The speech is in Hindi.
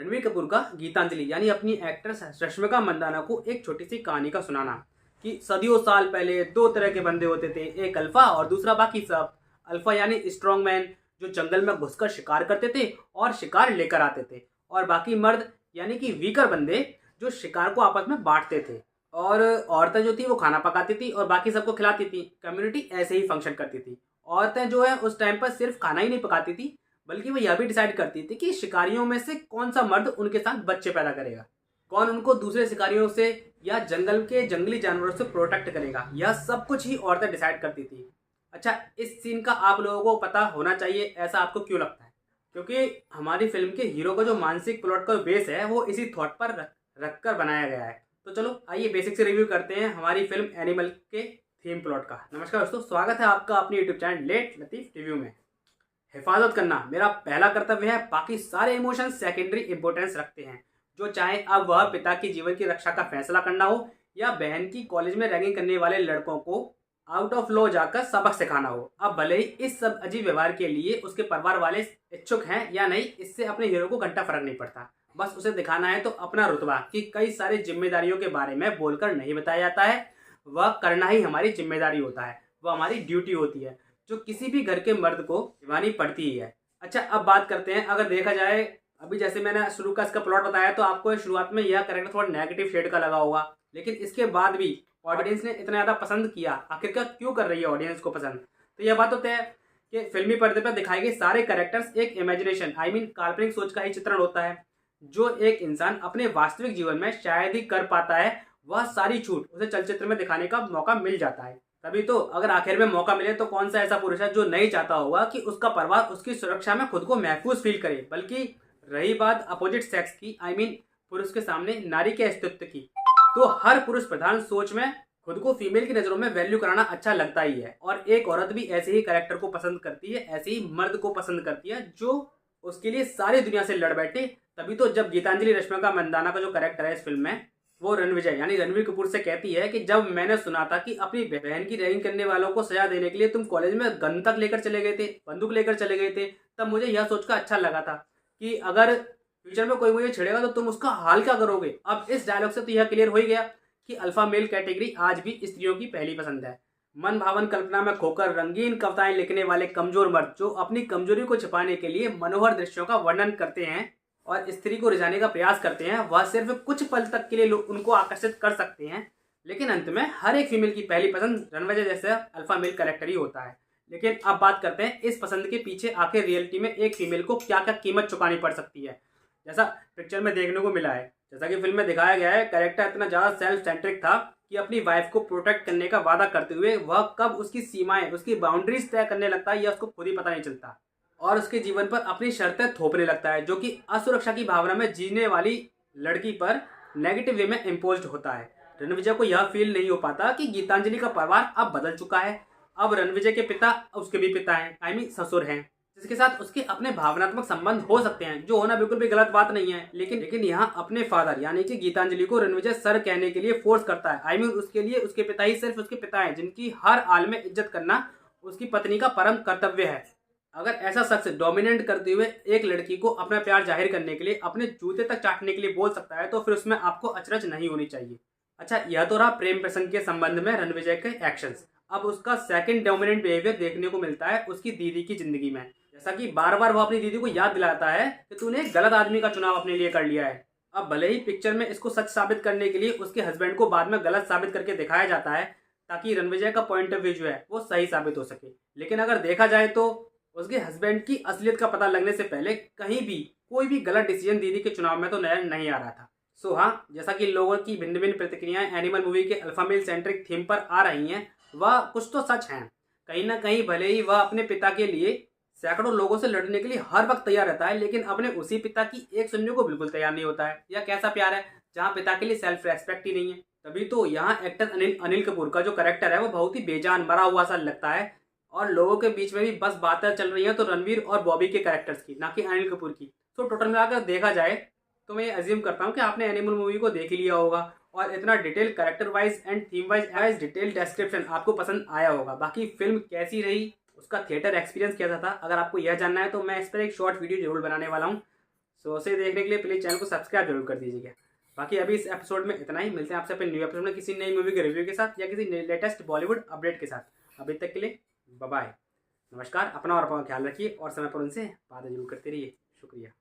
रणबीर कपूर का गीतांजलि यानी अपनी एक्ट्रेस रश्मिका मंदाना को एक छोटी सी कहानी का सुनाना कि सदियों साल पहले दो तरह के बंदे होते थे, एक अल्फा और दूसरा बाकी सब। अल्फा यानी स्ट्रॉन्ग मैन जो जंगल में घुसकर शिकार करते थे और शिकार लेकर आते थे, और बाकी मर्द यानी कि वीकर बंदे जो शिकार को आपस में बांटते थे। और औरतें जो थी वो खाना पकाती थी और बाकी सबको खिलाती थी। कम्युनिटी ऐसे ही फंक्शन करती थी। औरतें जो है उस टाइम पर सिर्फ खाना ही नहीं पकाती थी, बल्कि वो यह भी डिसाइड करती थी कि शिकारियों में से कौन सा मर्द उनके साथ बच्चे पैदा करेगा, कौन उनको दूसरे शिकारियों से या जंगल के जंगली जानवरों से प्रोटेक्ट करेगा। यह सब कुछ ही औरतें डिसाइड करती थी। अच्छा, इस सीन का आप लोगों को पता होना चाहिए, ऐसा आपको क्यों लगता है? क्योंकि हमारी फिल्म के हीरो का जो मानसिक प्लॉट का बेस है वो इसी थॉट पर रख कर बनाया गया है। तो चलो आइए बेसिक से रिव्यू करते हैं हमारी फिल्म एनिमल के थीम प्लॉट का। नमस्कार दोस्तों, स्वागत है आपका अपने YouTube channel late Latif review में। हिफाजत करना मेरा पहला कर्तव्य है, बाकी सारे इमोशंस सेकेंडरी इंपॉर्टेंस रखते हैं। जो चाहे अब वह पिता के जीवन की रक्षा का फैसला करना हो या बहन की कॉलेज में रैगिंग करने वाले लड़कों को आउट ऑफ लॉ जाकर सबक सिखाना हो, अब भले ही इस सब अजीब व्यवहार के लिए उसके परिवार वाले इच्छुक हैं या नहीं, इससे अपने हीरो को घंटा फर्क नहीं पड़ता। बस उसे दिखाना है तो अपना रुतबा कि कई सारी जिम्मेदारियों के बारे में बोलकर नहीं बताया जाता है, वह करना ही हमारी जिम्मेदारी होता है, वह हमारी ड्यूटी होती है जो किसी भी घर के मर्द को निभानी पड़ती ही है। अच्छा, अब बात करते हैं, अगर देखा जाए अभी जैसे मैंने शुरू का इसका प्लॉट बताया तो आपको शुरुआत में यह कैरेक्टर थोड़ा नेगेटिव शेड का लगा होगा, लेकिन इसके बाद भी ऑडियंस ने इतना ज़्यादा पसंद किया। आखिरकार क्यों कर रही है ऑडियंस को पसंद? तो यह बात होता है कि फिल्मी पर्दे पर दिखाए गए सारे कैरेक्टर्स एक इमेजिनेशन काल्पनिक सोच का ही चित्रण होता है। जो एक इंसान अपने वास्तविक जीवन में शायद ही कर पाता है, वह सारी छूट उसे चलचित्र में दिखाने का मौका मिल जाता है। तभी तो अगर आखिर में मौका मिले तो कौन सा ऐसा पुरुष है जो नहीं चाहता होगा कि उसका परिवार उसकी सुरक्षा में खुद को महफूज फील करे। बल्कि रही बात अपोजिट सेक्स की, पुरुष के सामने नारी के अस्तित्व की, तो हर पुरुष प्रधान सोच में खुद को फीमेल की नज़रों में वैल्यू कराना अच्छा लगता ही है। और एक औरत भी ऐसे ही कैरेक्टर को पसंद करती है, ऐसे ही मर्द को पसंद करती है जो उसके लिए सारी दुनिया से लड़ बैठे। तभी तो जब गीतांजलि रश्मिका मंदाना का जो कैरेक्टर है इस फिल्म में, वो रणविजय यानी रणवीर कपूर से कहती है कि जब मैंने सुना था कि अपनी बहन की रैगिंग करने वालों को सजा देने के लिए तुम कॉलेज में गन तक लेकर चले गए थे, बंदूक लेकर चले गए थे, तब मुझे यह सोचकर अच्छा लगा था कि अगर फ्यूचर में कोई मुझे छेड़ेगा तो तुम उसका हाल क्या करोगे। अब इस डायलॉग से तो यह क्लियर हो ही गया कि अल्फा मेल कैटेगरी आज भी स्त्रियों की पहली पसंद है। मन भावन कल्पना में खोकर रंगीन कविताएं लिखने वाले कमजोर मर्द जो अपनी कमजोरी को छिपाने के लिए मनोहर दृश्यों का वर्णन करते हैं और स्त्री को रिझाने का प्रयास करते हैं, वह सिर्फ कुछ पल तक के लिए उनको आकर्षित कर सकते हैं, लेकिन अंत में हर एक फीमेल की पहली पसंद रणविजय जैसा अल्फा मेल कैरेक्टर ही होता है। लेकिन अब बात करते हैं इस पसंद के पीछे आखिर रियलिटी में एक फीमेल को क्या क्या कीमत चुकानी पड़ सकती है। जैसा पिक्चर में देखने को मिला है, जैसा कि फिल्म में दिखाया गया है, कैरेक्टर इतना ज़्यादा सेल्फ सेंट्रिक था कि अपनी वाइफ को प्रोटेक्ट करने का वादा करते हुए वह कब उसकी सीमाएं, उसकी बाउंड्रीज तय करने लगता है यह उसको खुद ही पता नहीं चलता, और उसके जीवन पर अपनी शर्तें थोपने लगता है, जो कि असुरक्षा की भावना में जीने वाली लड़की पर नेगेटिव वे में इम्पोज्ड होता है। रणविजय को यह फील नहीं हो पाता कि गीतांजलि का परिवार अब बदल चुका है। अब रणविजय के पिता उसके भी पिता हैं, ससुर हैं, जिसके साथ उसके अपने भावनात्मक संबंध हो सकते हैं, जो होना बिल्कुल भी गलत बात नहीं है। लेकिन यहाँ अपने फादर यानी कि गीतांजलि को रणविजय सर कहने के लिए फोर्स करता है। उसके लिए उसके पिता ही सिर्फ उसके पिता हैं, जिनकी हर हाल में इज्जत करना उसकी पत्नी का परम कर्तव्य है। अगर ऐसा शख्स डोमिनेट करते हुए एक लड़की को अपना प्यार जाहिर करने के लिए अपने जूते तक चाटने के लिए बोल सकता है तो फिर उसमें आपको अचरज नहीं होनी चाहिए। अच्छा, यह तो रहा प्रेम प्रसंग के संबंध में रणविजय के एक्शंस। अब उसका सेकंड डोमिनेंट बिहेवियर देखने को मिलता है उसकी दीदी की जिंदगी में। जैसा कि बार बार वो अपनी दीदी को याद दिलाता है कि तूने एक गलत आदमी का चुनाव अपने लिए कर लिया है। अब भले ही पिक्चर में इसको सच साबित करने के लिए उसके हस्बैंड को बाद में गलत साबित करके दिखाया जाता है, ताकि रणविजय का पॉइंट ऑफ व्यू जो है वो सही साबित हो सके। लेकिन अगर देखा जाए तो उसके हस्बैंड की असलियत का पता लगने से पहले कहीं भी कोई भी गलत डिसीजन दीदी के चुनाव में तो नजर नहीं आ रहा था। सो हाँ, जैसा कि लोगों की भिन्न भिन्न प्रतिक्रियाएं एनिमल मूवी के अल्फा मेल सेंट्रिक थीम पर आ रही हैं, वह कुछ तो सच हैं। कहीं ना कहीं भले ही वह अपने पिता के लिए सैकड़ों लोगों से लड़ने के लिए हर वक्त तैयार रहता है, लेकिन अपने उसी पिता की एक सुनने को बिल्कुल तैयार नहीं होता है। यह कैसा प्यार है जहाँ पिता के लिए सेल्फ रेस्पेक्ट ही नहीं है। तभी तो यहाँ एक्टर अनिल कपूर का जो कैरेक्टर है वो बहुत ही बेजान मरा हुआ सा लगता है, और लोगों के बीच में भी बस बातें चल रही हैं तो रणवीर और बॉबी के कैरेक्टर्स की, ना कि अनिल कपूर की। तो टोटल मिलाकर देखा जाए तो मैं ये अज्यूम करता हूँ कि आपने एनिमल मूवी को देख लिया होगा और इतना detail character wise and theme wise detail description आपको पसंद आया होगा। बाकी फिल्म कैसी रही, उसका थिएटर एक्सपीरियंस कैसा था, अगर आपको यह जानना है तो मैं इस पर एक शॉर्ट वीडियो जरूर बनाने वाला हूँ। सो उसे देखने के लिए प्लीज़ चैनल को सब्सक्राइब जरूर कर दीजिएगा। बाकी अभी इस एपिसोड में इतना ही, मिलते हैं आपसे अपने न्यू एपिसोड में किसी नई मूवी के रिव्यू के साथ या किसी लेटेस्ट बॉलीवुड अपडेट के साथ। अभी तक के लिए बाय बाय, नमस्कार। अपना और अपना ख्याल रखिए और समय पर उनसे बातें जरूर करते रहिए। शुक्रिया।